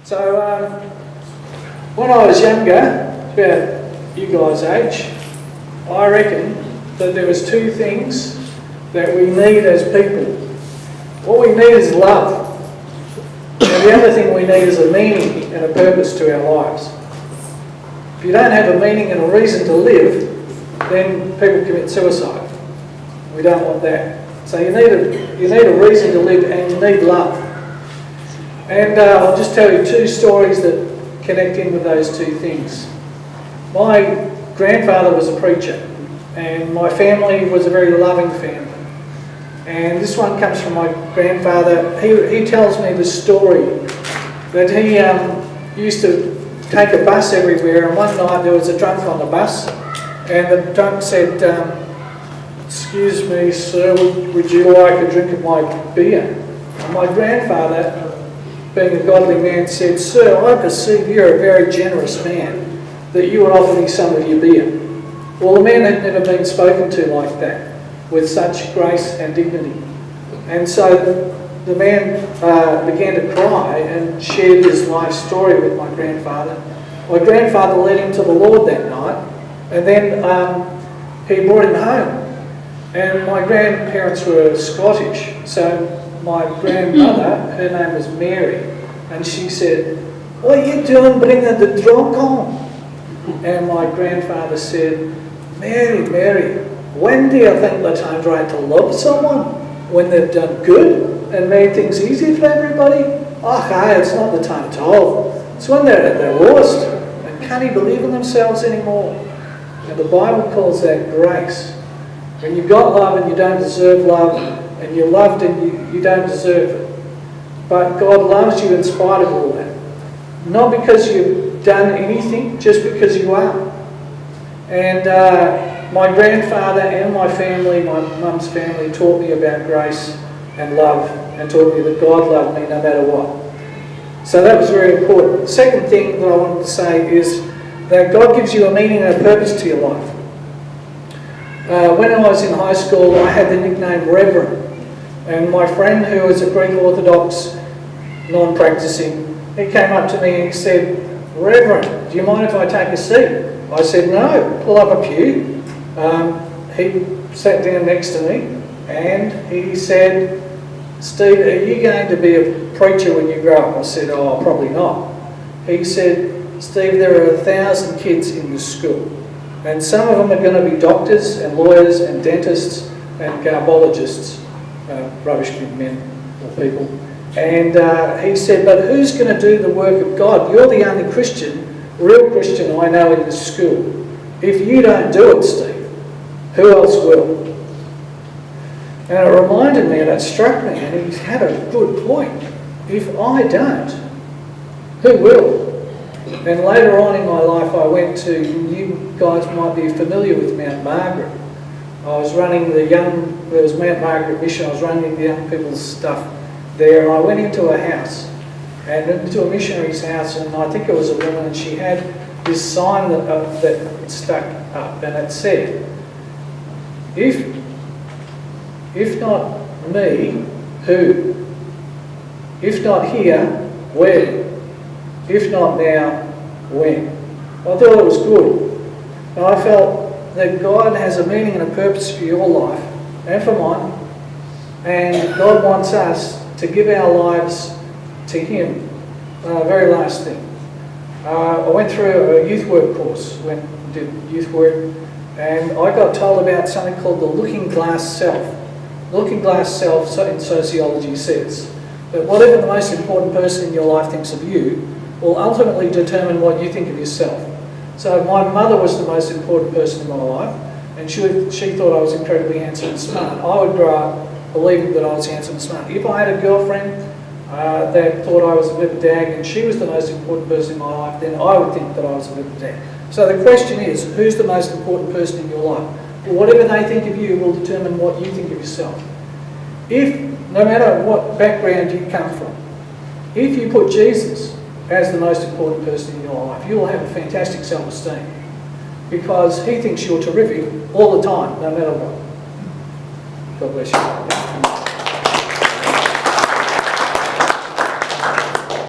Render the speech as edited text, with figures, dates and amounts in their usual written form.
So when I was younger, about you guys' age, I reckon that there was two things that we need as people. What we need is love. And the other thing we need is a meaning and a purpose to our lives. If you don't have a meaning and a reason to live, then people commit suicide. We don't want that. So you need a reason to live, and you need love. And I'll just tell you two stories that connect in with those two things. My grandfather was a preacher, and my family was a very loving family. And this one comes from my grandfather. He tells me the story that he used to take a bus everywhere, and one night there was a drunk on the bus, and the drunk said, "Excuse me, sir, would you like a drink of my beer?" And my grandfather, being a godly man, said, "Sir, I perceive you're a very generous man, that you would offer me some of your beer." Well, the man had never been spoken to like that, with such grace and dignity. And so the man began to cry and shared his life story with my grandfather. My grandfather led him to the Lord that night, and then he brought him home. And my grandparents were Scottish, so my grandmother, her name was Mary, and she said, "What are you doing bringing the drunk home?" And my grandfather said, "Mary, Mary, when do you think the time's right to love someone? When they've done good and made things easy for everybody? Oh, aye, it's not the time at all. It's when they're at their worst and can't believe in themselves anymore." And the Bible calls that grace. When you've got love and you don't deserve love, and you're loved and you don't deserve it. But God loves you in spite of all that. Not because you've done anything, just because you are. And my grandfather and my family, my mum's family, taught me about grace and love, and taught me that God loved me no matter what. So that was very important. The second thing that I wanted to say is that God gives you a meaning and a purpose to your life. When I was in high school, I had the nickname Reverend. And my friend, who was a Greek Orthodox, non-practicing, he came up to me and he said, "Reverend, do you mind if I take a seat?" I said, "No, pull up a pew." He sat down next to me and he said, "Steve, are you going to be a preacher when you grow up?" I said, "Oh, probably not." He said, "Steve, there are 1,000 kids in this school, and some of them are going to be doctors and lawyers and dentists and garbologists." Rubbish bin men or people. And he said, "But who's going to do the work of God? You're the only Christian, real Christian I know in this school. If you don't do it, Steve, who else will?" And it reminded me, and it struck me, and he had a good point. If I don't, who will? And later on in my life I went to, you guys might be familiar with Mount Margaret. I was running there was Mount Margaret Mission, I was running the young people's stuff there, and I went into a house, and into a missionary's house, and I think it was a woman, and she had this sign that stuck up, and it said, if not me, who? If not here, where? If not now, when? I thought it was good. And I felt that God has a meaning and a purpose for your life and for mine, and God wants us to give our lives to Him. Very last thing, I went through a youth work course, did youth work, and I got told about something called the looking glass self. Looking glass self in sociology says that whatever the most important person in your life thinks of you will ultimately determine what you think of yourself. So my mother was the most important person in my life, and she thought I was incredibly handsome and smart. I would grow up believing that I was handsome and smart. If I had a girlfriend that thought I was a bit of a dag and she was the most important person in my life, then I would think that I was a bit of a dag. So the question is, who's the most important person in your life? whatever they think of you will determine what you think of yourself. If, no matter what background you come from, if you put Jesus as the most important person in your life, you will have a fantastic self-esteem, because he thinks you're terrific all the time, no matter what. God bless you.